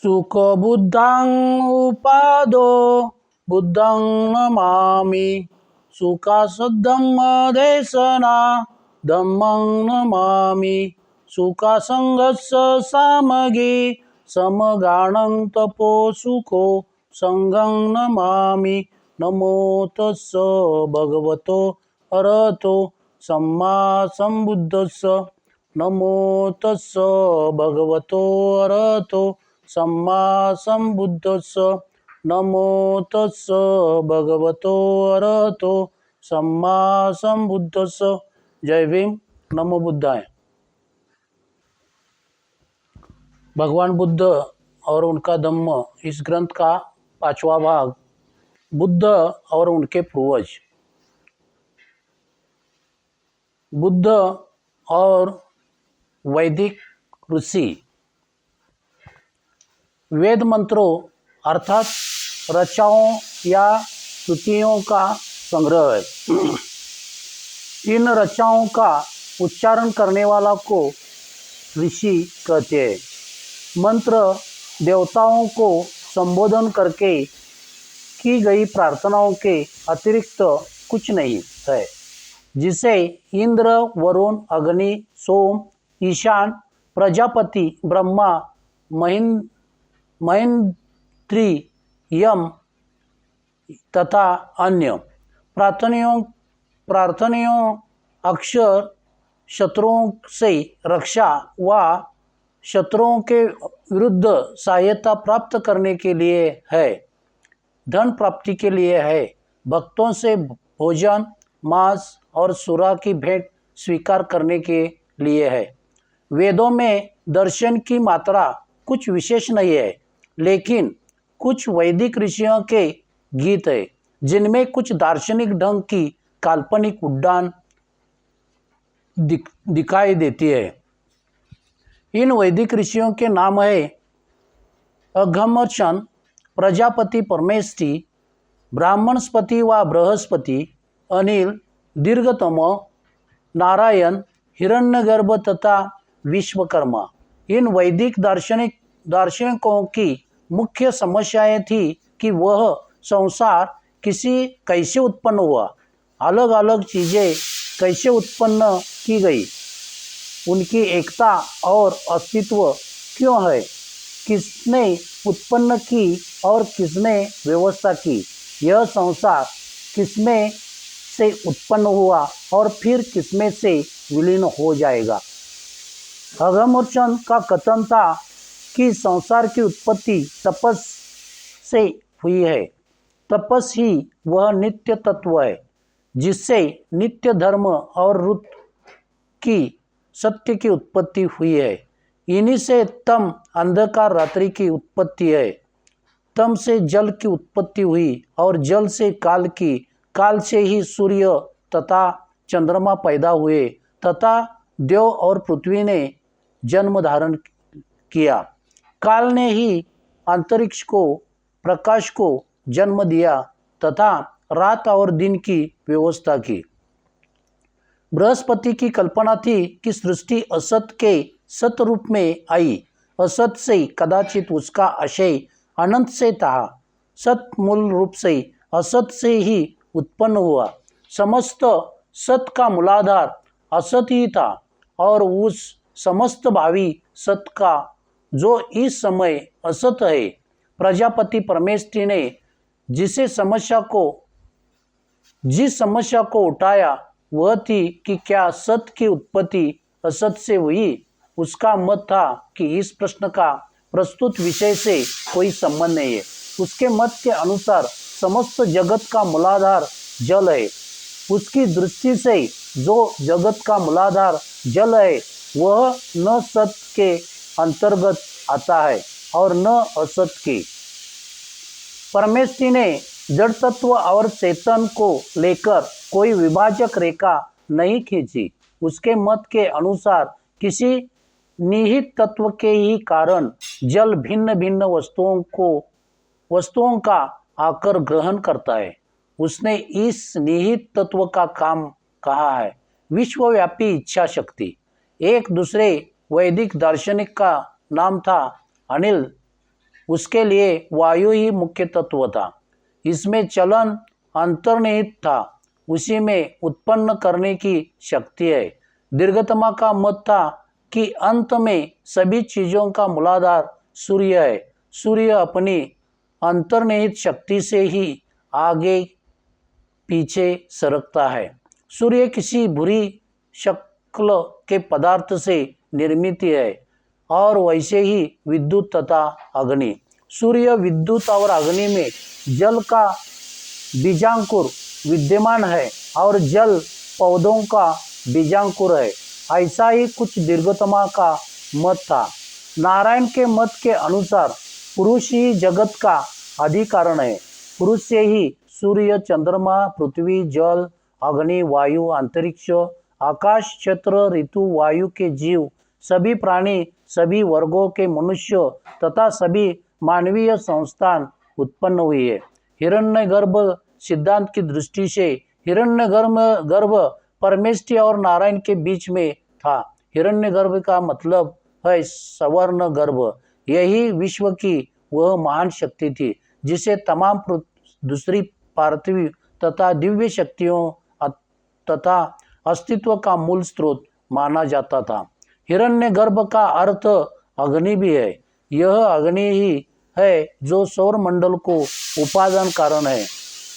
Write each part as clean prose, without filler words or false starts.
सुख बुद्धं उपादो बुद्धं नमामि। सुखासद्धम्म देशना धम्मं नमामि। सुखासंगस्य सामगी समगानं तपो सुखो संगं नमामि। नमो तस्स भगवतो अरहतो सम्मा सम्बुद्धस्स। नमो तस्स भगवतो अरहतो सम्मा सम्बुद्धस्स। नमो तस्स भगवतो अरहतो सम्मा सम्बुद्धस्स। जय भीम। नमो बुद्धाय। भगवान बुद्ध और उनका धम्म, इस ग्रंथ का 5वां भाग। बुद्ध और उनके पूर्वज। बुद्ध और वैदिक ऋषि। वेद मंत्रों अर्थात रचनाओं या श्रुतियों का संग्रह है। इन रचनाओं का उच्चारण करने वाला को ऋषि कहते हैं। मंत्र देवताओं को संबोधन करके की गई प्रार्थनाओं के अतिरिक्त कुछ नहीं है, जिसे इंद्र, वरुण, अग्नि, सोम, ईशान, प्रजापति, ब्रह्मा, महेंद्री, यम तथा अन्य प्रार्थनाओं अक्षर शत्रुओं से रक्षा व शत्रुओं के विरुद्ध सहायता प्राप्त करने के लिए है, धन प्राप्ति के लिए है, भक्तों से भोजन, मांस और सुरा की भेंट स्वीकार करने के लिए है। वेदों में दर्शन की मात्रा कुछ विशेष नहीं है, लेकिन कुछ वैदिक ऋषियों के गीत है जिनमें कुछ दार्शनिक ढंग की काल्पनिक उड़ान दिखाई देती है। इन वैदिक ऋषियों के नाम है अघमर्षण, प्रजापति परमेष्टि, ब्राह्मणस्पति व बृहस्पति, अनिल, दीर्घतम, नारायण, हिरण्यगर्भ तथा विश्वकर्मा। इन वैदिक दार्शनिकों की मुख्य समस्याएं थी कि वह संसार कैसे उत्पन्न हुआ, अलग अलग चीजें कैसे उत्पन्न की गई, उनकी एकता और अस्तित्व क्यों है, किसने उत्पन्न की और किसने व्यवस्था की, यह संसार किसमें से उत्पन्न हुआ और फिर किसमें से विलीन हो जाएगा। अघमर्षण का कथन था कि संसार की उत्पत्ति तपस से हुई है। तपस ही वह नित्य तत्व है जिससे नित्य धर्म और रुत की सत्य की उत्पत्ति हुई है। इन्हीं से तम अंधकार रात्रि की उत्पत्ति है, तम से जल की उत्पत्ति हुई और जल से काल से ही सूर्य तथा चंद्रमा पैदा हुए तथा देव और पृथ्वी ने जन्म धारण किया। काल ने ही अंतरिक्ष को, प्रकाश को जन्म दिया तथा रात और दिन की व्यवस्था की। बृहस्पति की कल्पना थी कि सृष्टि असत के सत रूप में आई। असत से कदाचित उसका आशय अनंत से था। सत मूल रूप से असत से ही उत्पन्न हुआ। समस्त सत का मूलाधार असत ही था और उस समस्त भावी सत का जो इस समय असत है, प्रजापति परमेष्टि ने जिस समस्या को उठाया वह थी कि क्या सत की उत्पत्ति असत से हुई। उसका मत था कि इस प्रश्न का प्रस्तुत विषय से कोई संबंध नहीं है। उसके मत के अनुसार समस्त जगत का मूलाधार जल है। उसकी दृष्टि से जो जगत का मूलाधार जल है वह न सत के अंतर्गत आता है और न असत के। परमेष्टि ने जड़ तत्व और चेतन को लेकर कोई विभाजक रेखा नहीं खींची। उसके मत के अनुसार किसी निहित तत्व के ही कारण जल भिन्न भिन्न वस्तुओं का आकर ग्रहण करता है। उसने इस निहित तत्व का काम कहा है विश्वव्यापी इच्छा शक्ति। एक दूसरे वैदिक दार्शनिक का नाम था अनिल उसके लिए वायु ही मुख्य तत्व था। इसमें चलन अंतर्निहित था, उसी में उत्पन्न करने की शक्ति है। दीर्घतमा का मत था कि अंत में सभी चीजों का मूलाधार सूर्य है। सूर्य अपनी अंतर्निहित शक्ति से ही आगे पीछे सरकता है। सूर्य किसी बुरी शक्ल के पदार्थ से निर्मित है और वैसे ही विद्युत तथा अग्नि। सूर्य, विद्युत और अग्नि में जल का बीजांकुर विद्यमान है और जल पौधों का बीजांकुर है। ऐसा ही कुछ दीर्घतमा का मत था। नारायण के मत के अनुसार पुरुष ही जगत का अधिकारण है। पुरुष से ही सूर्य, चंद्रमा, पृथ्वी, जल, अग्नि, वायु, अंतरिक्ष, आकाश, क्षेत्र, ऋतु, वायु के जीव, सभी प्राणी, सभी वर्गों के मनुष्य तथा सभी मानवीय संस्थान उत्पन्न हुई है। हिरण्यगर्भ सिद्धांत की दृष्टि से हिरण्यगर्भ परमेष्टि और नारायण के बीच में था। हिरण्यगर्भ का मतलब है सवर्ण गर्भ। यही विश्व की वह महान शक्ति थी जिसे तमाम दूसरी पार्थिव तथा दिव्य शक्तियों तथा अस्तित्व का मूल स्रोत माना जाता था। हिरण्यगर्भ का अर्थ अग्नि भी है। यह अग्नि ही है जो सौर मंडल को उपादान कारण है।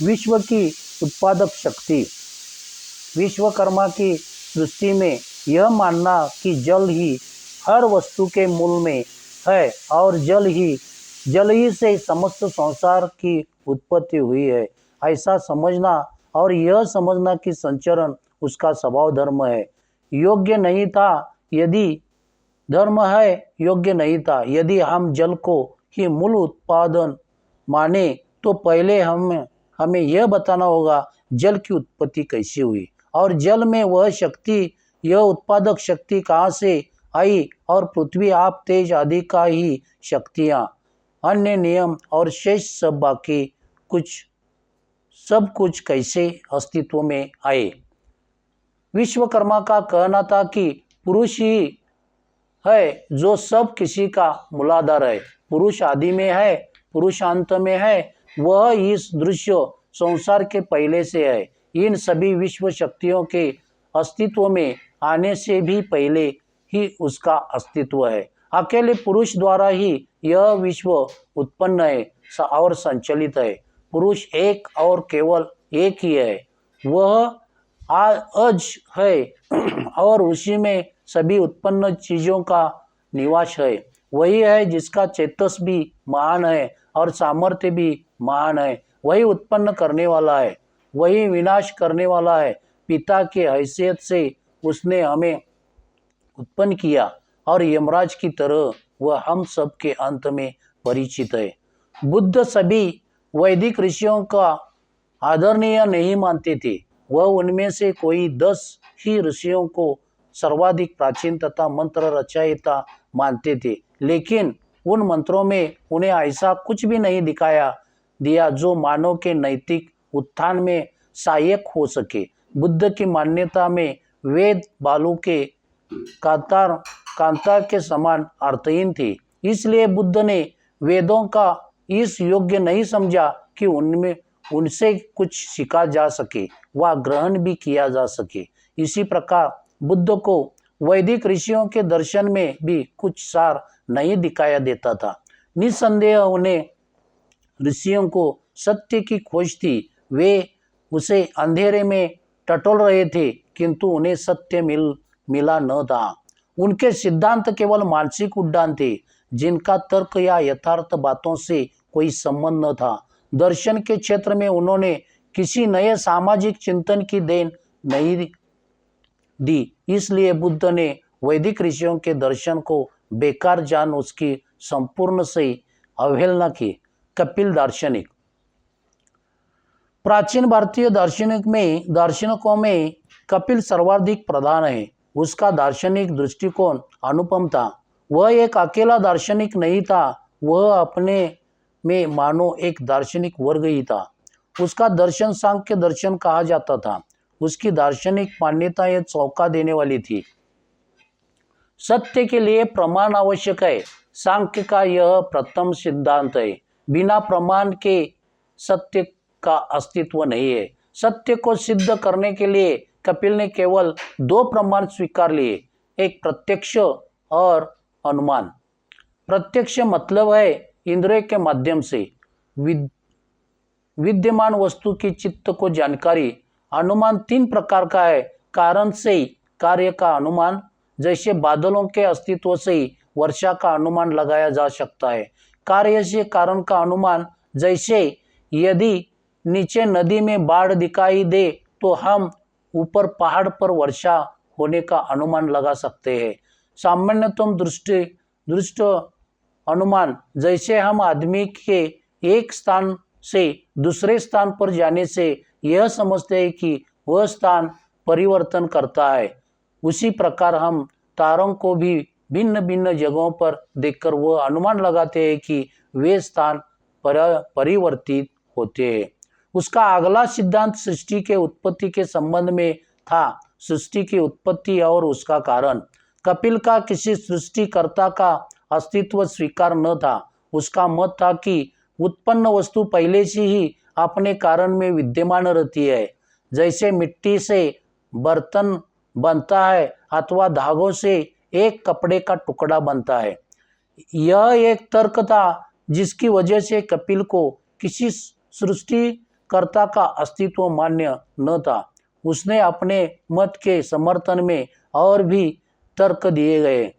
विश्व की उत्पादक शक्ति। विश्वकर्मा की सृष्टि में यह मानना कि जल ही हर वस्तु के मूल में है और जल ही से समस्त संसार की उत्पत्ति हुई है, ऐसा समझना और यह समझना कि संचरण उसका स्वभाव धर्म है, योग्य नहीं था। यदि धर्म है, योग्य नहीं था। यदि हम जल को ही मूल उत्पादन माने तो पहले हमें यह बताना होगा जल की उत्पत्ति कैसी हुई और जल में वह शक्ति, यह उत्पादक शक्ति कहाँ से आई और पृथ्वी, आप, तेज आदि का ही शक्तियाँ, अन्य नियम और शेष सब कुछ कैसे अस्तित्व में आए। विश्वकर्मा का कहना था कि पुरुष ही है जो सब किसी का मूलाधार है। पुरुष आदि में है, पुरुष अंत में है। वह इस दृश्य संसार के पहले से है। इन सभी विश्व शक्तियों के अस्तित्व में आने से भी पहले ही उसका अस्तित्व है। अकेले पुरुष द्वारा ही यह विश्व उत्पन्न है और संचलित है। पुरुष एक और केवल एक ही है। वह अज है और उसी में सभी उत्पन्न चीजों का निवास है। वही है जिसका चेतस भी महान है और सामर्थ्य भी महान है। वही उत्पन्न करने वाला है, वही विनाश करने वाला है। पिता की हैसियत से उसने हमें उत्पन्न किया और यमराज की तरह वह हम सब के अंत में परिचित है। बुद्ध सभी वैदिक ऋषियों का आदरणीय नहीं मानते थे। वह उनमें से कोई 10 ही ऋषियों को सर्वाधिक प्राचीन तथा मंत्र रचयिता मानते थे, लेकिन उन मंत्रों में उन्हें ऐसा कुछ भी नहीं दिया जो मानव के नैतिक उत्थान में सहायक हो सके। बुद्ध की मान्यता में वेद बालू के कांतार के समान अर्थहीन थी। इसलिए बुद्ध ने वेदों का इस योग्य नहीं समझा कि उनसे कुछ सीखा जा सके व ग्रहण भी किया जा सके। इसी प्रकार बुद्ध को वैदिक ऋषियों के दर्शन में भी कुछ सार नहीं दिखाया देता था। निस्संदेह उन्हें ऋषियों को सत्य की खोज थी। वे उसे अंधेरे में टटोल रहे थे, किंतु उन्हें सत्य मिला न था। उनके सिद्धांत केवल मानसिक उड्डान थे जिनका तर्क या यथार्थ बातों से कोई संबंध न था। दर्शन के क्षेत्र में उन्होंने किसी नए सामाजिक चिंतन की देन नहीं दी। इसलिए बुद्ध ने वैदिक ऋषियों के दर्शन को बेकार जान उसकी संपूर्ण से अवहेलना की। कपिल दार्शनिक। प्राचीन भारतीय दार्शनिकों में कपिल सर्वाधिक प्रधान है। उसका दार्शनिक दृष्टिकोण अनुपम था। वह एक अकेला दार्शनिक नहीं था, वह अपने में मानो एक दार्शनिक वर्ग ही था। उसका दर्शन सांख्य दर्शन कहा जाता था। उसकी दार्शनिक मान्यताएं चौंका देने वाली थी। सत्य के लिए प्रमाण आवश्यक है, सांख्य का यह प्रथम सिद्धांत है। बिना प्रमाण के सत्य का अस्तित्व नहीं है। सत्य को सिद्ध करने के लिए कपिल ने केवल दो प्रमाण स्वीकार लिए, एक प्रत्यक्ष और अनुमान। प्रत्यक्ष मतलब है इंद्रिय के माध्यम से विद्यमान वस्तु की चित्त को जानकारी। अनुमान तीन प्रकार का है। कारण से कार्य का अनुमान, जैसे बादलों के अस्तित्व से ही वर्षा का अनुमान लगाया जा सकता है। कार्य से कारण का अनुमान, जैसे यदि नीचे नदी में बाढ़ दिखाई दे तो हम ऊपर पहाड़ पर वर्षा होने का अनुमान लगा सकते हैं। सामान्यतम दृष्ट अनुमान, जैसे हम आदमी के एक स्थान से दूसरे स्थान पर जाने से यह समझते हैं कि वह स्थान परिवर्तन करता है, उसी प्रकार हम तारों को भी भिन्न भिन्न जगहों पर देखकर वह अनुमान लगाते हैं कि वे स्थान परिवर्तित होते हैं। उसका अगला सिद्धांत सृष्टि के उत्पत्ति के संबंध में था। सृष्टि की उत्पत्ति और उसका कारण। कपिल का किसी सृष्टिकर्ता का अस्तित्व स्वीकार न था। उसका मत था कि उत्पन्न वस्तु पहले से ही अपने कारण में विद्यमान रहती है। जैसे मिट्टी से बर्तन बनता है अथवा धागों से एक कपड़े का टुकड़ा बनता है। यह एक तर्क था जिसकी वजह से कपिल को किसी सृष्टिकर्ता का अस्तित्व मान्य न था। उसने अपने मत के समर्थन में और भी तर्क दिए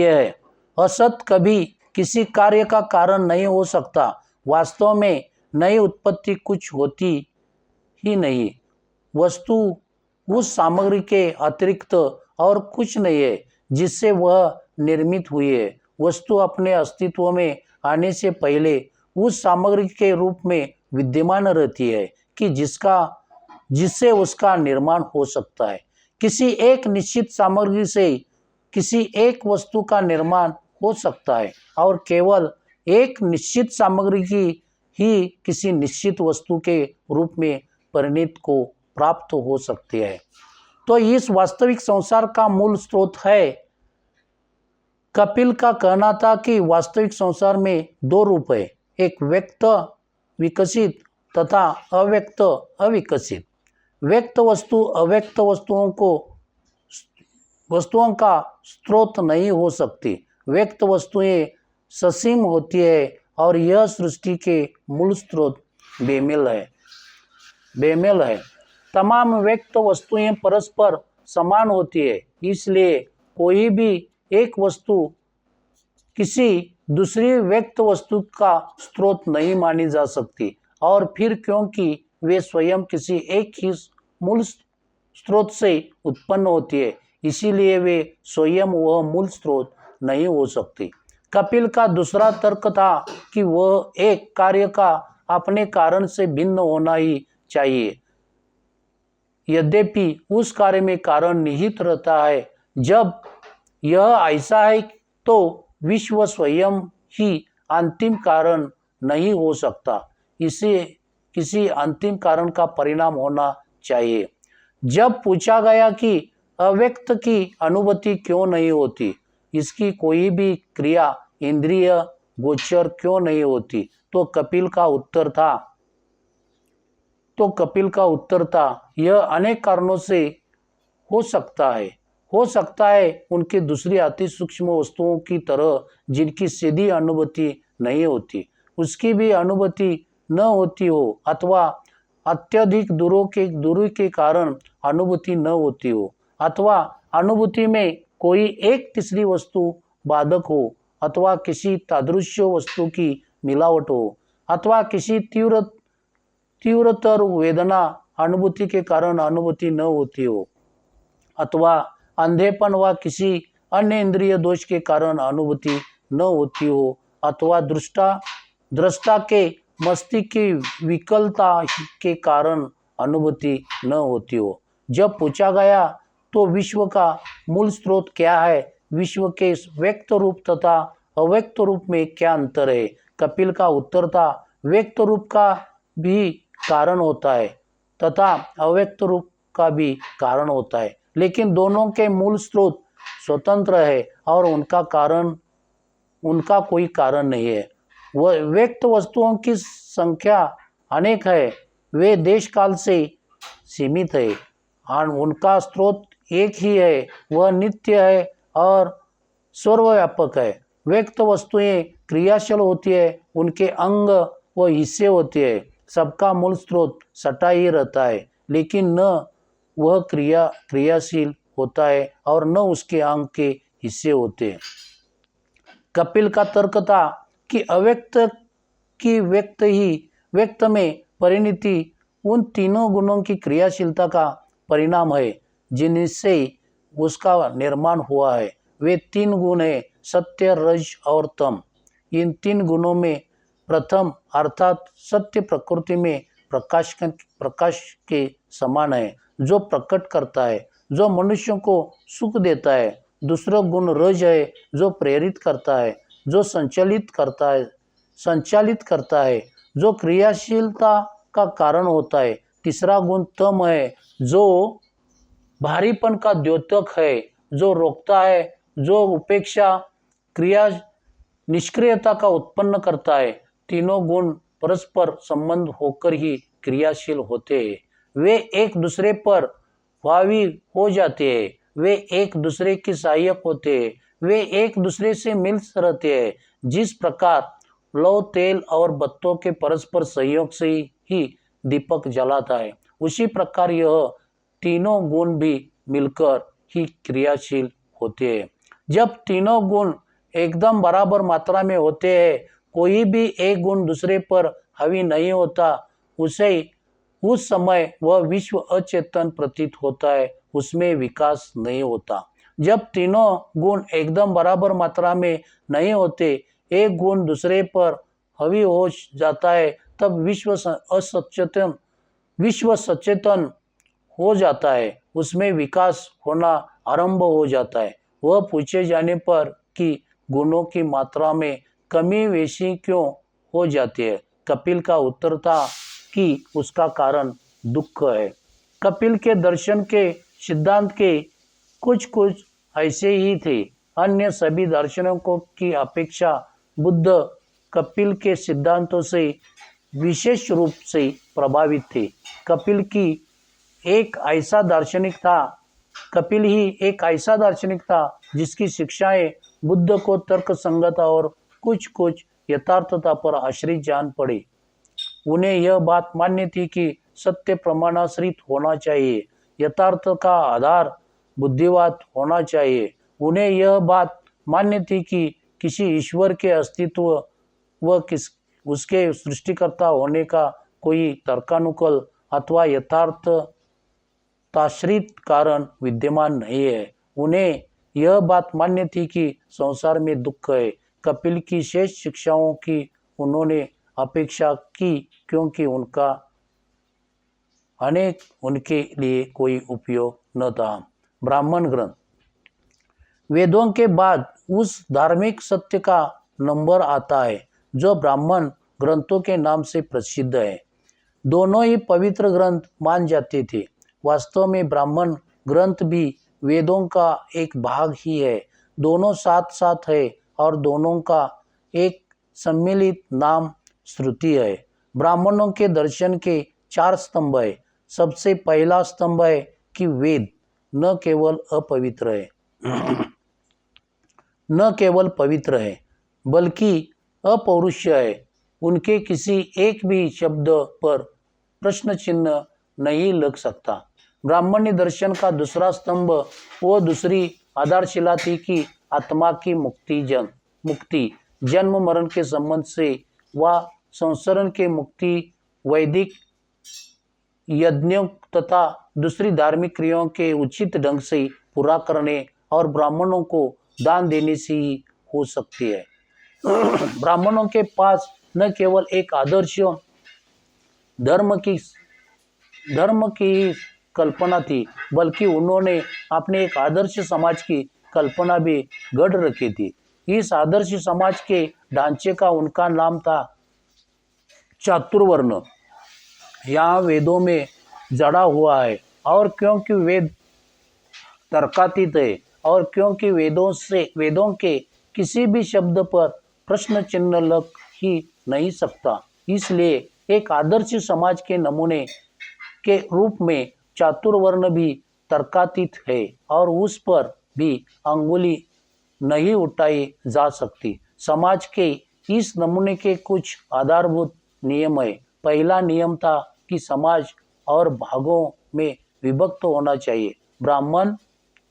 हैं। असत कभी किसी कार्य का कारण नहीं हो सकता। वास्तव में नई उत्पत्ति कुछ होती ही नहीं। वस्तु उस सामग्री के अतिरिक्त और कुछ नहीं है जिससे वह निर्मित हुई है। वस्तु अपने अस्तित्व में आने से पहले उस सामग्री के रूप में विद्यमान रहती है कि जिससे उसका निर्माण हो सकता है। किसी एक निश्चित सामग्री से किसी एक वस्तु का निर्माण हो सकता है और केवल एक निश्चित सामग्री की ही किसी निश्चित वस्तु के रूप में परिणत को प्राप्त हो सकती है। तो इस वास्तविक संसार का मूल स्रोत है। कपिल का कहना था कि वास्तविक संसार में दो रूप है, एक व्यक्त विकसित तथा अव्यक्त अविकसित। व्यक्त वस्तु अव्यक्त वस्तुओं का स्रोत नहीं हो सकती। व्यक्त वस्तुएं ससीम होती है और यह सृष्टि के मूल स्रोत बेमेल है। तमाम व्यक्त वस्तुएं परस्पर समान होती है, इसलिए कोई भी एक वस्तु किसी दूसरी व्यक्त वस्तु का स्रोत नहीं मानी जा सकती। और फिर क्योंकि वे स्वयं किसी एक ही मूल स्रोत से उत्पन्न होती है, इसीलिए वे स्वयं वह मूल स्रोत नहीं हो सकती। कपिल का दूसरा तर्क था कि वह एक कार्य का अपने कारण से भिन्न होना ही चाहिए, यद्यपि उस कार्य में कारण निहित रहता है। जब यह ऐसा है तो विश्व स्वयं ही अंतिम कारण नहीं हो सकता, इसे किसी अंतिम कारण का परिणाम होना चाहिए। जब पूछा गया कि अव्यक्त की अनुभूति क्यों नहीं होती, इसकी कोई भी क्रिया इंद्रिय गोचर क्यों नहीं होती, तो कपिल का उत्तर था यह अनेक कारणों से हो सकता है उनकी दूसरी अति सूक्ष्म वस्तुओं की तरह जिनकी सीधी अनुभूति नहीं होती, उसकी भी अनुभूति न होती हो, अथवा अत्यधिक दूरी के कारण अनुभूति न होती हो, अथवा अनुभूति में कोई एक तीसरी वस्तु बाधक हो, अथवा किसी तादृश्य वस्तु की मिलावट हो, अथवा किसी तीव्रतर वेदना अनुभूति के कारण अनुभूति न होती हो, अथवा अंधेपन व किसी अन्य इंद्रिय दोष के कारण अनुभूति न होती हो, अथवा दृष्टा के मस्तिष्क की विकलता के कारण अनुभूति न होती हो। जब पूछा गया तो विश्व का मूल स्रोत क्या है, विश्व के व्यक्त रूप तथा अव्यक्त रूप में क्या अंतर है, कपिल का उत्तर था व्यक्त रूप का भी कारण होता है तथा अव्यक्त रूप का भी कारण होता है, लेकिन दोनों के मूल स्रोत स्वतंत्र है और उनका कारण उनका कोई कारण नहीं है। वह व्यक्त वस्तुओं की संख्या अनेक है, वे देश काल से सीमित है और उनका स्रोत एक ही है, वह नित्य है और सर्वव्यापक है। व्यक्त वस्तुएं क्रियाशील होती है, उनके अंग व हिस्से होते हैं। सबका मूल स्रोत सटा ही रहता है, लेकिन न वह क्रियाशील होता है और न उसके अंग के हिस्से होते हैं। कपिल का तर्क था कि अव्यक्त की व्यक्त में परिणति उन तीनों गुणों की क्रियाशीलता का परिणाम है जिनसे उसका निर्माण हुआ है। वे तीन गुण हैं, सत्य, रज और तम। इन तीन गुणों में प्रथम अर्थात सत्य प्रकृति में प्रकाश के समान है, जो प्रकट करता है, जो मनुष्यों को सुख देता है। दूसरा गुण रज है, जो प्रेरित करता है, जो संचालित करता है, जो क्रियाशीलता का कारण होता है। तीसरा गुण तम है, जो भारीपन का द्योतक है, जो रोकता है, जो उपेक्षा क्रिया निष्क्रियता का उत्पन्न करता है। तीनों गुण परस्पर संबंध होकर ही क्रियाशील होते हैं। वे एक दूसरे पर हावी हो जाते हैं, वे एक दूसरे के सहायक होते हैं, वे एक दूसरे से मिल रहते हैं। जिस प्रकार लौ, तेल और बत्तों के परस्पर सहयोग से ही दीपक जलाता है, उसी प्रकार यह तीनों गुण भी मिलकर ही क्रियाशील होते हैं। जब तीनों गुण एकदम बराबर मात्रा में होते हैं, कोई भी एक गुण दूसरे पर हावी नहीं होता, उस समय वह विश्व अचेतन प्रतीत होता है, उसमें विकास नहीं होता। जब तीनों गुण एकदम बराबर मात्रा में नहीं होते, एक गुण दूसरे पर हावी हो जाता है, तब विश्व सचेतन हो जाता है, उसमें विकास होना आरंभ हो जाता है। वह पूछे जाने पर कि गुणों की मात्रा में कमी वैसी क्यों हो जाती है, कपिल का उत्तर था कि उसका कारण दुख है। कपिल के दर्शन के सिद्धांत के कुछ ऐसे ही थे। अन्य सभी दर्शनों की अपेक्षा बुद्ध कपिल के सिद्धांतों से विशेष रूप से प्रभावित थे। कपिल ही एक ऐसा दार्शनिक था जिसकी शिक्षाएं बुद्ध को तर्क संगत और कुछ यथार्थता पर आश्रित जान पड़ी। उन्हें यह बात मान्य थी कि सत्य प्रमाणाश्रित होना चाहिए, यथार्थ का आधार बुद्धिवाद होना चाहिए। उन्हें यह बात मान्य थी कि किसी ईश्वर के अस्तित्व व उसके सृष्टिकर्ता होने का कोई तर्कानुकूल अथवा यथार्थताश्रित कारण विद्यमान नहीं है। उन्हें यह बात मान्य थी कि संसार में दुख है। कपिल की शेष शिक्षाओं की उन्होंने अपेक्षा की, क्योंकि उनके लिए कोई उपयोग न था। ब्राह्मण ग्रंथ वेदों के बाद उस धार्मिक सत्य का नंबर आता है जो ब्राह्मण ग्रंथों के नाम से प्रसिद्ध है। दोनों ही पवित्र ग्रंथ मान जाते थे। वास्तव में ब्राह्मण ग्रंथ भी वेदों का एक भाग ही है। दोनों साथ साथ है और दोनों का एक सम्मिलित नाम श्रुति है। ब्राह्मणों के दर्शन के 4 स्तंभ है। सबसे पहला स्तंभ है कि वेद न केवल पवित्र है बल्कि अपौरुषीय है। उनके किसी एक भी शब्द पर प्रश्न चिन्ह नहीं लग सकता। ब्राह्मण्य दर्शन का दूसरा स्तंभ वो दूसरी आधारशिला थी कि आत्मा की मुक्ति जन्म मरण के संबंध से व संसरण के मुक्ति वैदिक यज्ञों तथा दूसरी धार्मिक क्रियाओं के उचित ढंग से पूरा करने और ब्राह्मणों को दान देने से ही हो सकती है। ब्राह्मणों के पास न केवल एक आदर्श धर्म की कल्पना थी, बल्कि उन्होंने अपने एक आदर्श समाज की कल्पना भी गढ़ रखी थी। इस आदर्श समाज के ढांचे का उनका नाम था चातुर्वर्ण। यहाँ वेदों में जड़ा हुआ है, और क्योंकि वेद तर्कातीत है और क्योंकि वेदों के किसी भी शब्द पर प्रश्न चिन्ह लग ही नहीं सकता। इसलिए एक आदर्श समाज के नमूने के रूप में चातुर्वर्ण भी तर्कातीत है और उस पर भी अंगुली नहीं उठाई जा सकती। समाज के इस नमूने के कुछ आधारभूत नियम है। पहला नियम था कि समाज और भागों में विभक्त होना चाहिए, ब्राह्मण,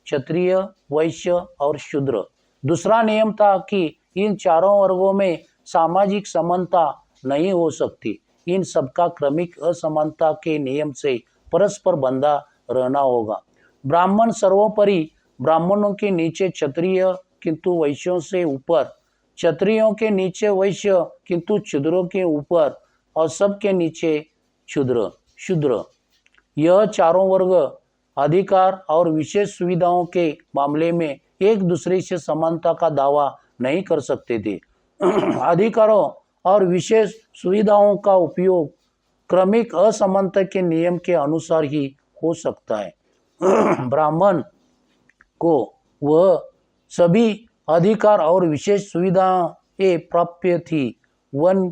क्षत्रिय, वैश्य और शूद्र। दूसरा नियम था कि इन चारों वर्गों में सामाजिक समानता नहीं हो सकती। इन सबका क्रमिक असमानता के नियम से परस्पर बंधा रहना होगा। ब्राह्मण सर्वोपरि, ब्राह्मणों के नीचे क्षत्रिय किंतु वैश्यों से ऊपर, क्षत्रियों के नीचे वैश्य किंतु शूद्रों के ऊपर और सबके नीचे शूद्र। यह चारों वर्ग अधिकार और विशेष सुविधाओं के मामले में एक दूसरे से समानता का दावा नहीं कर सकते थे। अधिकारों और विशेष सुविधाओं का उपयोग क्रमिक असमानता के नियम के अनुसार ही हो सकता है। ब्राह्मण को वह सभी अधिकार और विशेष सुविधाएं प्राप्य थी वन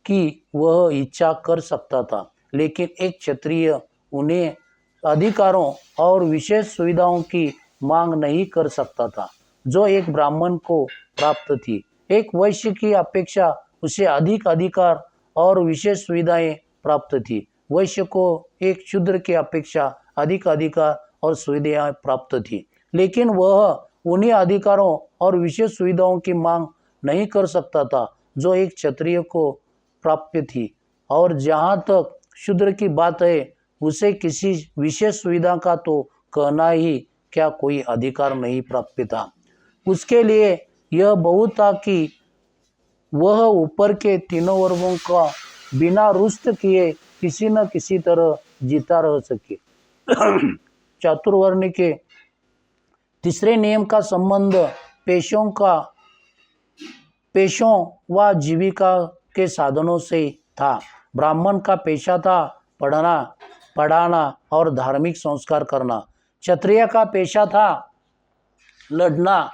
की वह इच्छा कर सकता था, लेकिन एक क्षत्रिय उन्हें अधिकारों और विशेष सुविधाओं की मांग नहीं कर सकता था जो एक ब्राह्मण को प्राप्त थी। एक वैश्य की अपेक्षा उसे अधिक अधिकार और विशेष सुविधाएं प्राप्त थी। वैश्य को एक शूद्र की अपेक्षा अधिक अधिकार और सुविधाएं प्राप्त थी, लेकिन वह उन्हीं अधिकारों और विशेष सुविधाओं की मांग नहीं कर सकता था जो एक क्षत्रिय को प्राप्य थी। और जहाँ तक शूद्र की बात है, उसे किसी विशेष सुविधा का तो कहना ही क्या कोई अधिकार नहीं प्राप्य था। उसके लिए यह बहुत था कि वह ऊपर के तीनों वर्गों का बिना रुष्ट किए किसी न किसी तरह जीता रह सके। चातुर्वर्ण के तीसरे नियम का संबंध पेशों व जीविका के साधनों से था। ब्राह्मण का पेशा था पढ़ाना और धार्मिक संस्कार करना। क्षत्रिय का पेशा था लड़ना,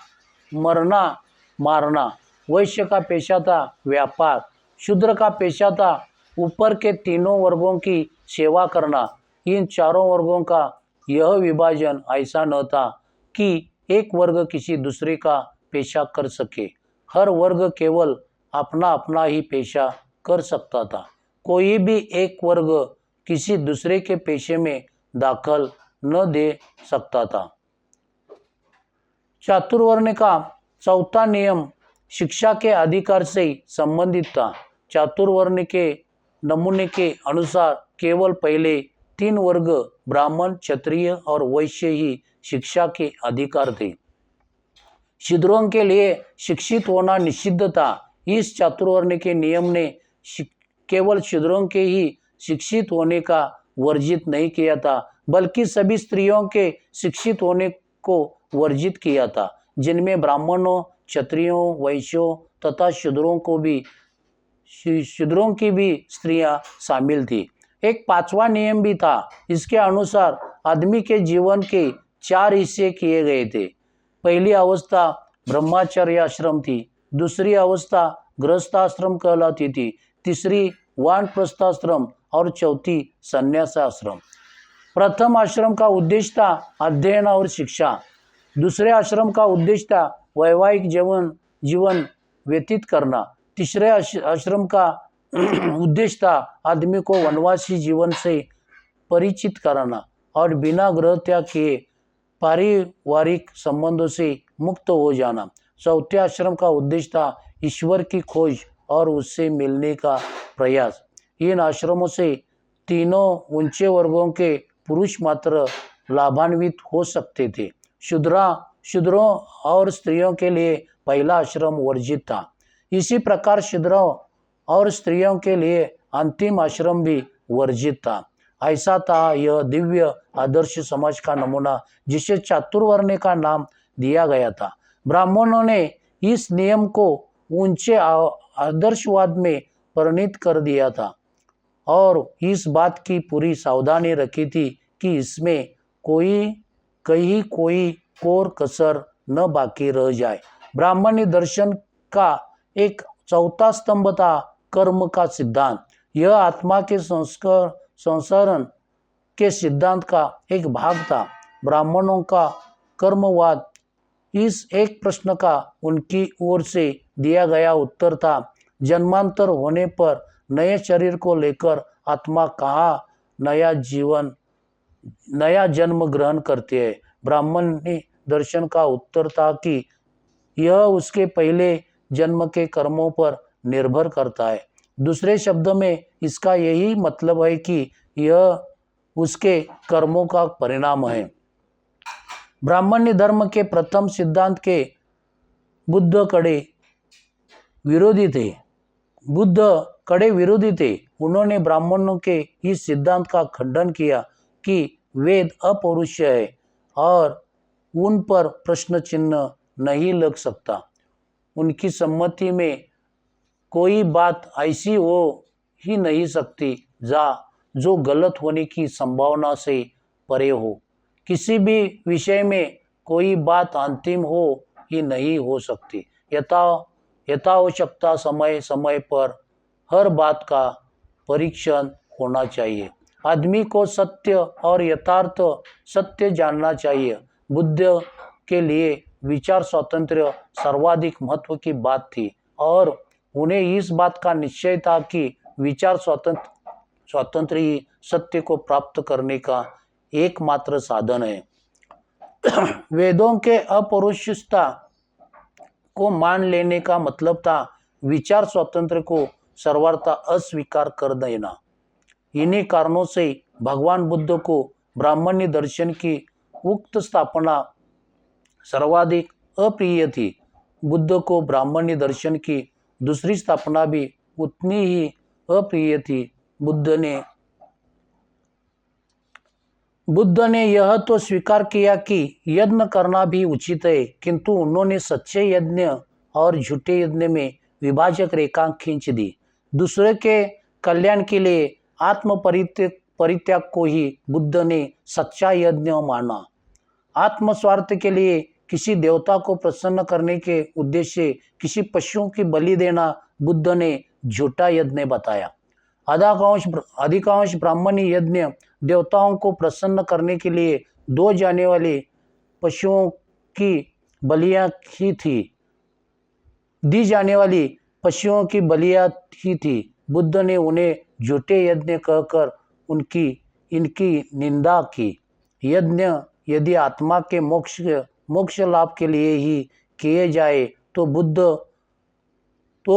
मरना, मारना। वैश्य का पेशा था व्यापार। शूद्र का पेशा था ऊपर के तीनों वर्गों की सेवा करना। इन चारों वर्गों का यह विभाजन ऐसा न था कि एक वर्ग किसी दूसरे का पेशा कर सके। हर वर्ग केवल अपना अपना ही पेशा कर सकता था। कोई भी एक वर्ग किसी दूसरे के पेशे में दाखल न दे सकता था। चातुर्वर्ण का चौथा नियम शिक्षा के अधिकार से संबंधित था। चातुर्वर्ण के नमूने के अनुसार केवल पहले तीन वर्ग ब्राह्मण, क्षत्रिय और वैश्य ही शिक्षा के अधिकार थे। शूद्रों के लिए शिक्षित होना निषिद्ध था। इस चातुर्वर्ण के नियम ने केवल शूद्रों के ही शिक्षित होने का वर्जित नहीं किया था, बल्कि सभी स्त्रियों के शिक्षित होने को वर्जित किया था, जिनमें ब्राह्मणों, क्षत्रियों, वैश्यों तथा शूद्रों की भी स्त्रियां शामिल थी। एक पांचवा नियम भी था। इसके अनुसार आदमी के जीवन के 4 हिस्से किए गए थे। पहली अवस्था ब्रह्मचर्य आश्रम थी, दूसरी अवस्था गृहस्थाश्रम कहलाती थी, तीसरी वानप्रस्थाश्रम और चौथी संन्यासाश्रम। प्रथम आश्रम का उद्देश्य था अध्ययन और शिक्षा। दूसरे आश्रम का उद्देश्य था वैवाहिक जीवन व्यतीत करना। तीसरे आश्रम का उद्देश्य था आदमी को वनवासी जीवन से परिचित कराना और बिना गृह त्याग किए पारिवारिक संबंधों से मुक्त हो जाना। चौथे आश्रम का उद्देश्य था ईश्वर की खोज और उससे मिलने का प्रयास। इन आश्रमों से तीनों ऊंचे वर्गों के पुरुष मात्र लाभान्वित हो सकते थे। शूद्रों और स्त्रियों के लिए पहला आश्रम वर्जित था। इसी प्रकार शूद्रों और स्त्रियों के लिए अंतिम आश्रम भी वर्जित था। ऐसा था यह दिव्य आदर्श समाज का नमूना जिसे चातुर्वर्ण का नाम दिया गया था। ब्राह्मणों ने इस नियम को ऊंचे आदर्शवाद में परिणत कर दिया था और इस बात की पूरी सावधानी रखी थी कि इसमें कोई कोर कसर न बाकी रह जाए। ब्राह्मणी दर्शन का एक चौथा स्तंभ था कर्म का सिद्धांत। यह आत्मा के संसरण के सिद्धांत का एक भाग था। ब्राह्मणों का कर्मवाद इस एक प्रश्न का उनकी ओर से दिया गया उत्तर था, जन्मांतर होने पर नए शरीर को लेकर आत्मा कहाँ नया जन्म ग्रहण करती है। ब्राह्मणी दर्शन का उत्तर था कि यह उसके पहले जन्म के कर्मों पर निर्भर करता है। दूसरे शब्द में इसका यही मतलब है कि यह उसके कर्मों का परिणाम है। ब्राह्मण्य धर्म के प्रथम सिद्धांत के बुद्ध कड़े विरोधी थे। उन्होंने ब्राह्मणों के इस सिद्धांत का खंडन किया कि वेद अपौरुषीय है और उन पर प्रश्न चिन्ह नहीं लग सकता। उनकी सम्मति में कोई बात ऐसी हो ही नहीं सकती जो गलत होने की संभावना से परे हो। किसी भी विषय में कोई बात अंतिम हो ही नहीं हो सकती। यथावश्यकता समय समय पर हर बात का परीक्षण होना चाहिए। आदमी को सत्य और यथार्थ सत्य जानना चाहिए। बुद्ध के लिए विचार स्वातंत्र्य सर्वाधिक महत्व की बात थी और उन्हें इस बात का निश्चय था कि विचार स्वातंत्र्य ही सत्य को प्राप्त करने का एकमात्र साधन है। वेदों के अपौरुषेयता को मान लेने का मतलब था विचार स्वातंत्र्य को सर्वथा अस्वीकार कर देना। इन्हीं कारणों से भगवान बुद्ध को ब्राह्मण्य दर्शन की उक्त स्थापना सर्वाधिक अप्रिय थी। बुद्ध को ब्राह्मण्य दर्शन की दूसरी स्थापना भी उतनी ही अप्रिय थी। बुद्ध ने यह तो स्वीकार किया कि यज्ञ करना भी उचित है, किंतु उन्होंने सच्चे यज्ञ और झूठे यज्ञ में विभाजक रेखा खींच दी। दूसरे के कल्याण के लिए आत्म परित्याग को ही बुद्ध ने सच्चा यज्ञ माना। आत्मस्वार्थ के लिए किसी देवता को प्रसन्न करने के उद्देश्य किसी पशुओं की बलि देना बुद्ध ने झूठा यज्ञ बताया। अधिकांश ब्राह्मणी यज्ञ देवताओं को प्रसन्न करने के लिए दी जाने वाले पशुओं की बलियां ही थी। बुद्ध ने उन्हें झूठे यज्ञ कहकर इनकी निंदा की। यज्ञ यदि आत्मा के मोक्ष लाभ के लिए ही किए जाए तो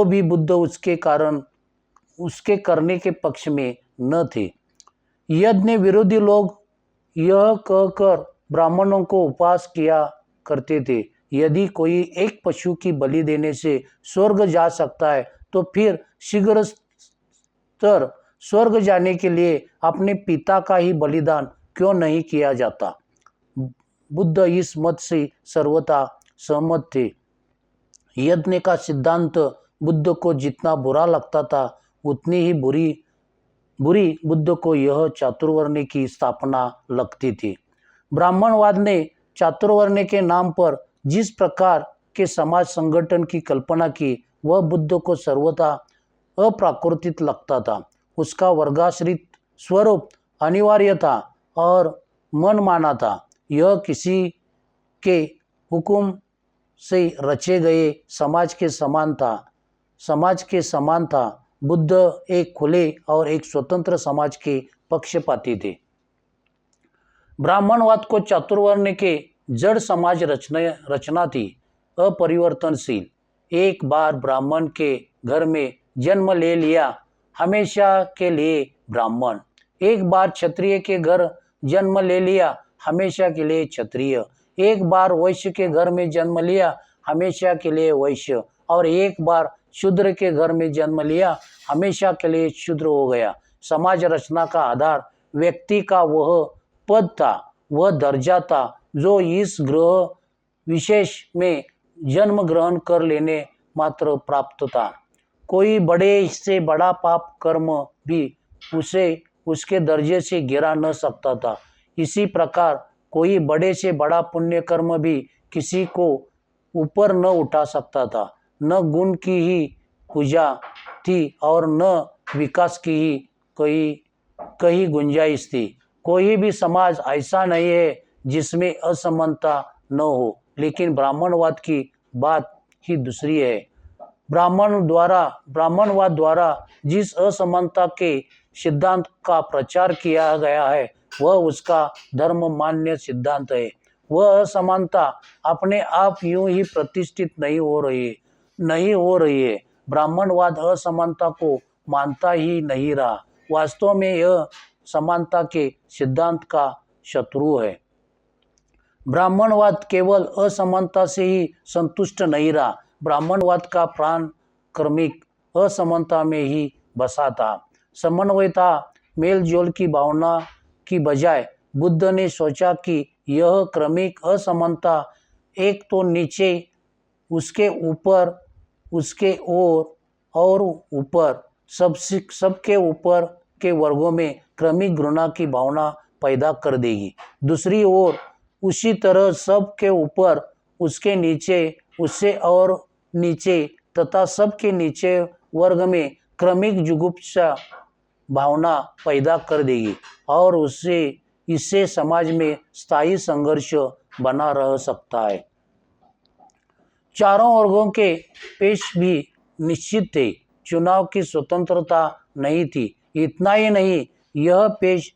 भी बुद्ध उसके करने के पक्ष में न थे। यज्ञ विरोधी लोग यह कहकर ब्राह्मणों को उपहास किया करते थे, यदि कोई एक पशु की बलि देने से स्वर्ग जा सकता है तो फिर शीघ्र स्वर्ग जाने के लिए अपने पिता का ही बलिदान क्यों नहीं किया जाता। बुद्ध इस मत से सर्वथा सहमत थे। यज्ञ का सिद्धांत बुद्ध को जितना बुरा लगता था उतनी ही बुरी बुद्ध को यह चातुर्वर्ण की स्थापना लगती थी। ब्राह्मणवाद ने चातुर्वर्ण के नाम पर जिस प्रकार के समाज संगठन की कल्पना की वह बुद्ध को सर्वथा अप्राकृतिक लगता था। उसका वर्गाश्रित स्वरूप अनिवार्य था और मनमाना था। यह किसी के हुक्म से रचे गए समाज के समान था। बुद्ध एक खुले और एक स्वतंत्र समाज के पक्षपाती थे। ब्राह्मणवाद को चातुर्वर्ण के जड़ समाज रचना थी, अपरिवर्तनशील। एक बार ब्राह्मण के घर में जन्म ले लिया, हमेशा के लिए ब्राह्मण। एक बार क्षत्रिय के घर जन्म ले लिया, हमेशा के लिए क्षत्रिय। एक बार वैश्य के घर में जन्म लिया, हमेशा के लिए वैश्य। और एक बार शूद्र के घर में जन्म लिया, हमेशा के लिए शूद्र हो गया। समाज रचना का आधार व्यक्ति का वह पद था, वह दर्जा था जो इस ग्रह विशेष में जन्म ग्रहण कर लेने मात्र प्राप्त था। कोई बड़े से बड़ा पाप कर्म भी उसे उसके दर्जे से गिरा न सकता था। इसी प्रकार कोई बड़े से बड़ा पुण्य कर्म भी किसी को ऊपर न उठा सकता था। न गुण की ही पूजा थी और न विकास की ही कहीं गुंजाइश थी। कोई भी समाज ऐसा नहीं है जिसमें असमानता न हो, लेकिन ब्राह्मणवाद की बात ही दूसरी है। ब्राह्मणवाद द्वारा जिस असमानता के सिद्धांत का प्रचार किया गया है वह उसका धर्म मान्य सिद्धांत है। वह असमानता अपने आप यूं ही प्रतिष्ठित नहीं हो रही है। ब्राह्मणवाद असमानता को मानता ही नहीं रहा, वास्तव में यह समानता के सिद्धांत का शत्रु है। ब्राह्मणवाद केवल असमानता से ही संतुष्ट नहीं रहा, ब्राह्मणवाद का प्राण क्रमिक असमानता में ही बसा था। समन्वयता मेलजोल की भावना की बजाय बुद्ध ने सोचा कि यह क्रमिक असमानता एक तो नीचे, उसके ऊपर, उसके और ऊपर, सबके ऊपर के वर्गों में क्रमिक घृणा की भावना पैदा कर देगी। दूसरी ओर उसी तरह सबके ऊपर, उसके नीचे, उससे और नीचे तथा सबके नीचे वर्ग में क्रमिक जुगुप्सा भावना पैदा कर देगी और इससे समाज में स्थायी संघर्ष बना रह सकता है। चारों वर्गों के पेश भी निश्चित थे, चुनाव की स्वतंत्रता नहीं थी। इतना ही नहीं, यह पेश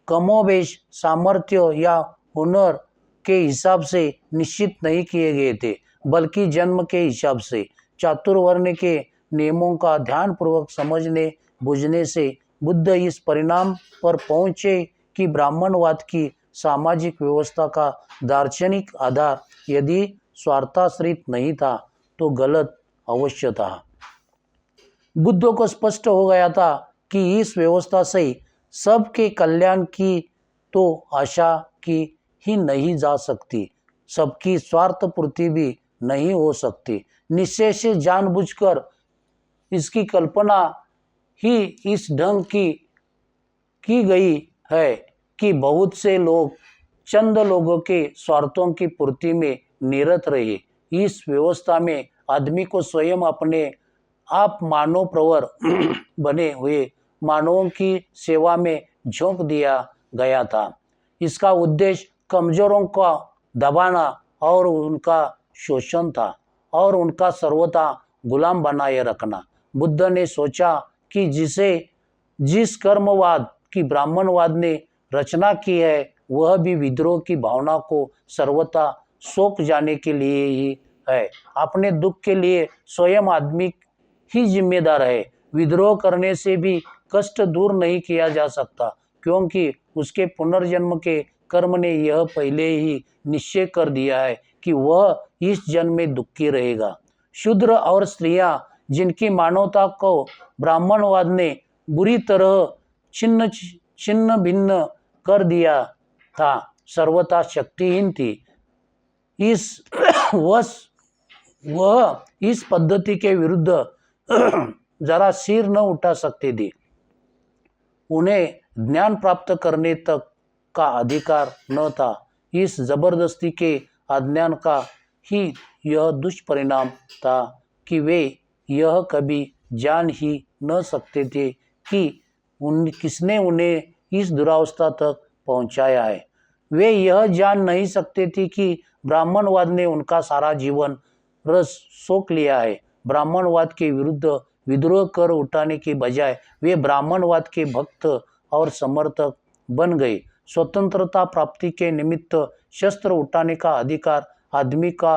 कमोबेश सामर्थ्य या हुनर के हिसाब से निश्चित नहीं किए गए थे, बल्कि जन्म के हिसाब से। चातुर्वर्ण के नियमों का ध्यानपूर्वक समझने बुझने से बुद्ध इस परिणाम पर पहुंचे कि ब्राह्मणवाद की सामाजिक व्यवस्था का दार्शनिक आधार यदि स्वार्थाश्रित नहीं था तो गलत अवश्य था। बुद्ध को स्पष्ट हो गया था कि इस व्यवस्था से सबके कल्याण की तो आशा की ही नहीं जा सकती, सबकी स्वार्थ पूर्ति भी नहीं हो सकती। निश्चय से जानबूझकर इसकी कल्पना ही इस ढंग की गई है कि बहुत से लोग चंद लोगों के स्वार्थों की पूर्ति में निरत रहे। इस व्यवस्था में आदमी को स्वयं अपने आप मानव प्रवर बने हुए मानवों की सेवा में झोंक दिया गया था। इसका उद्देश्य कमजोरों को दबाना और उनका शोषण था और उनका सर्वथा गुलाम बनाए रखना। बुद्ध ने सोचा कि जिस कर्मवाद की ब्राह्मणवाद ने रचना की है वह भी विद्रोह की भावना को सर्वथा सोख जाने के लिए ही है। अपने दुख के लिए स्वयं आदमी ही जिम्मेदार है। विद्रोह करने से भी कष्ट दूर नहीं किया जा सकता, क्योंकि उसके पुनर्जन्म के कर्म ने यह पहले ही निश्चय कर दिया है कि वह इस जन्म में दुखी रहेगा। शूद्र और स्त्रियां जिनकी मानवता को ब्राह्मणवाद ने बुरी तरह छिन्न भिन्न कर दिया था, सर्वथा शक्तिहीन थी। वह इस पद्धति के विरुद्ध जरा सिर न उठा सकती थी। उन्हें ज्ञान प्राप्त करने तक का अधिकार न था। इस जबरदस्ती के अज्ञान का ही यह दुष्परिणाम था कि वे यह कभी जान ही न सकते थे कि किसने उन्हें इस दुरावस्था तक पहुंचाया है। वे यह जान नहीं सकते थे कि ब्राह्मणवाद ने उनका सारा जीवन रस सोख लिया है। ब्राह्मणवाद के विरुद्ध विद्रोह कर उठाने के बजाय वे ब्राह्मणवाद के भक्त और समर्थक बन गए। स्वतंत्रता प्राप्ति के निमित्त शस्त्र उठाने का अधिकार आदमी का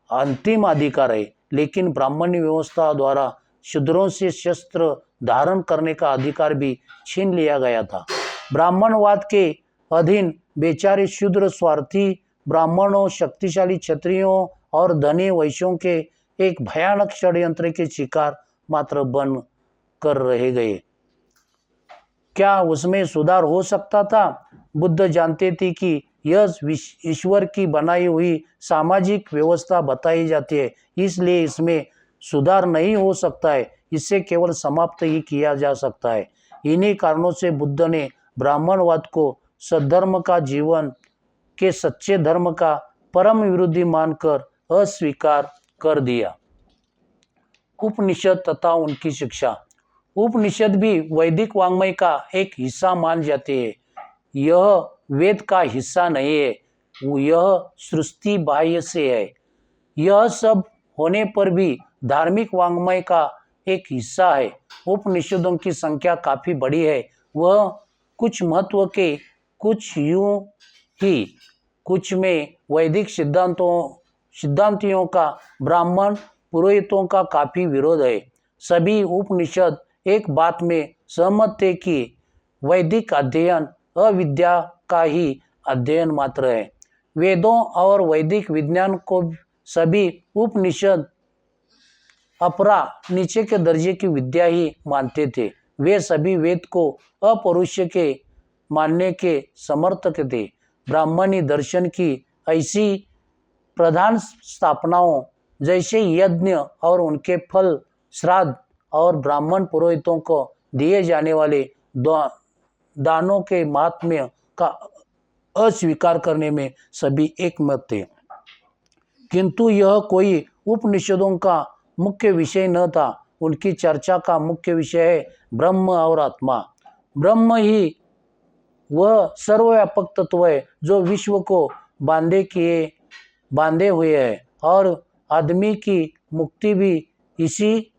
अंतिम अधिकार है, लेकिन ब्राह्मणी व्यवस्था द्वारा शूद्रों से शस्त्र धारण करने का अधिकार भी छीन लिया गया था। ब्राह्मणवाद के अधीन बेचारे शूद्र स्वार्थी ब्राह्मणों, शक्तिशाली क्षत्रियों और धनी वैश्यों के एक भयानक षड्यंत्र के शिकार मात्र बन कर रह गए। क्या उसमें सुधार हो सकता था? बुद्ध जानते थे कि यह ईश्वर की बनाई हुई सामाजिक व्यवस्था बताई जाती है, इसलिए इसमें सुधार नहीं हो सकता है, इसे केवल समाप्त ही किया जा सकता है। इन्हीं कारणों से बुद्ध ने ब्राह्मणवाद को सद्धर्म का जीवन के सच्चे धर्म का परम विरोधी मानकर अस्वीकार कर दिया। उपनिषद तथा उनकी शिक्षा। उपनिषद भी वैदिक वाङ्मय का एक हिस्सा मान जाते हैं। यह वेद का हिस्सा नहीं है, यह सृष्टि बाह्य से है। यह सब होने पर भी धार्मिक वाङ्मय का एक हिस्सा है। उपनिषदों की संख्या काफ़ी बड़ी है। वह कुछ महत्व के, कुछ यूं ही, कुछ में वैदिक सिद्धांतियों का, ब्राह्मण पुरोहितों का काफ़ी विरोध है। सभी उपनिषद एक बात में सहमत थे कि वैदिक अध्ययन अविद्या का ही अध्ययन मात्र है। वेदों और वैदिक विज्ञान को सभी उपनिषद अपरा नीचे के दर्जे की विद्या ही मानते थे। वे सभी वेद को अपौरुष के मानने के समर्थक थे। ब्राह्मणी दर्शन की ऐसी प्रधान स्थापनाओं जैसे यज्ञ और उनके फल, श्राद्ध और ब्राह्मण पुरोहितों को दिए जाने वाले दानों के महात्म्य का अस्वीकार करने में सभी एकमत थे। किंतु यह कोई उपनिषदों का मुख्य विषय न था। उनकी चर्चा का मुख्य विषय है ब्रह्म और आत्मा। ब्रह्म ही वह सर्वव्यापक तत्व है जो विश्व को बांधे हुए है, और आदमी की मुक्ति भी इसी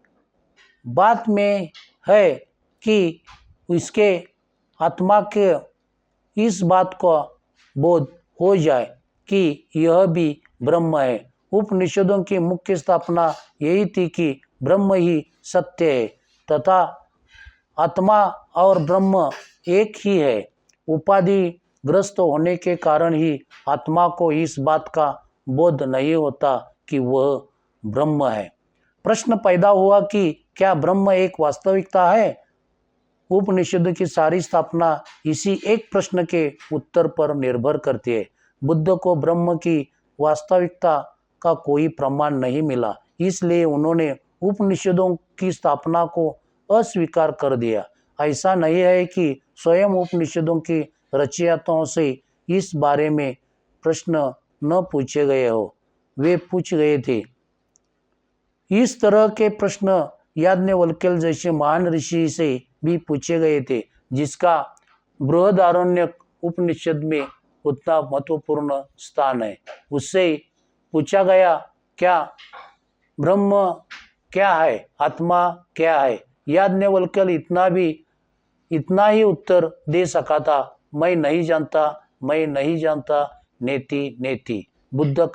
बात में है कि इसके आत्मा के इस बात का बोध हो जाए कि यह भी ब्रह्म है। उपनिषदों की मुख्य स्थापना यही थी कि ब्रह्म ही सत्य है तथा आत्मा और ब्रह्म एक ही है। उपाधि ग्रस्त होने के कारण ही आत्मा को इस बात का बोध नहीं होता कि वह ब्रह्म है। प्रश्न पैदा हुआ कि क्या ब्रह्म एक वास्तविकता है? उपनिषद की सारी स्थापना इसी एक प्रश्न के उत्तर पर निर्भर करती है। बुद्ध को ब्रह्म की वास्तविकता का कोई प्रमाण नहीं मिला, इसलिए उन्होंने उपनिषदों की स्थापना को अस्वीकार कर दिया। ऐसा नहीं है कि स्वयं उपनिषदों की रचयिताओं से इस बारे में प्रश्न न पूछे गए हो, वे पूछ गए थे। इस तरह के प्रश्न याज्ञवल्क्य जैसे महान ऋषि से भी पूछे गए थे, जिसका बृहदारण्यक उपनिषद में उतना महत्वपूर्ण स्थान है। उससे पूछा गया, क्या ब्रह्म क्या है, आत्मा क्या है? याज्ञवल्क्य इतना ही उत्तर दे सका था, मैं नहीं जानता, नेति नेति। बुद्ध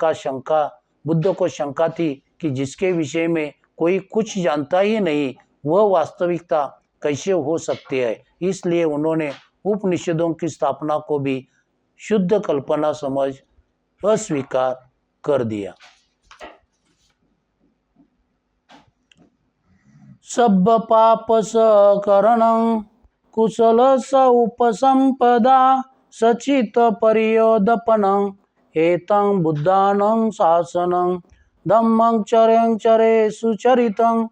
को शंका थी कि जिसके विषय में कोई कुछ जानता ही नहीं, वह वास्तविकता कैसे हो सकती है। इसलिए उन्होंने उपनिषदों की स्थापना को भी शुद्ध कल्पना समझ अस्वीकार कर दिया। सब पाप सकरणं कुशल स उपसंपदा सचित परियोदपनं एतं बुद्धानं शासनं धम्मं चरे सुचरितं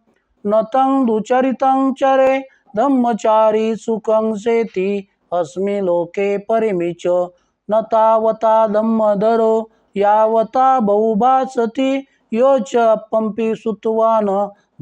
नतं दुचरितं चरे धम्मचारी सुखं सेति अस्मि लोके परिमिच न तावता धम्मधरो यावता बहुभासति यो च पंपि सुतवान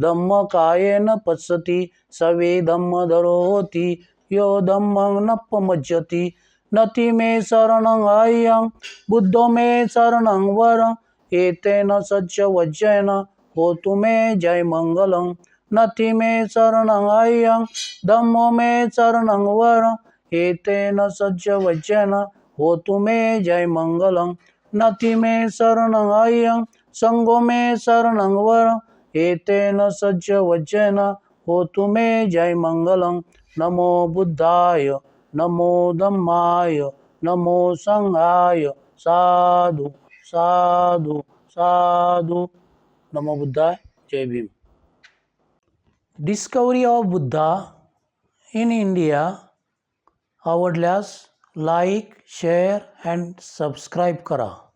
धम्म कायेन पश्यति सवे धम्मधरो होति यो धम्मं नपमज्जति नति मे शरणं अयं बुद्धो मे शरणं वरं एतेन सज्ज वज्रेन होतु मे जय मंगलं नति मे शरणं अयं धम्मो मे शरणं वरं एतेन सज्ज वज्रेन होतु मे जय मंगलं नति मे शरणं अयं संगो मे शरणं वरं एतेन सज्ज वज्रेन होतु मे जय मंगलं नमो बुद्धाय नमो धम्माय नमो संघाय साधु साधु साधु। नमो बुद्धाय, जय Bhim. Discovery of Buddha in India आवडल्यास लाईक, शेअर अँड सबस्क्राईब करा।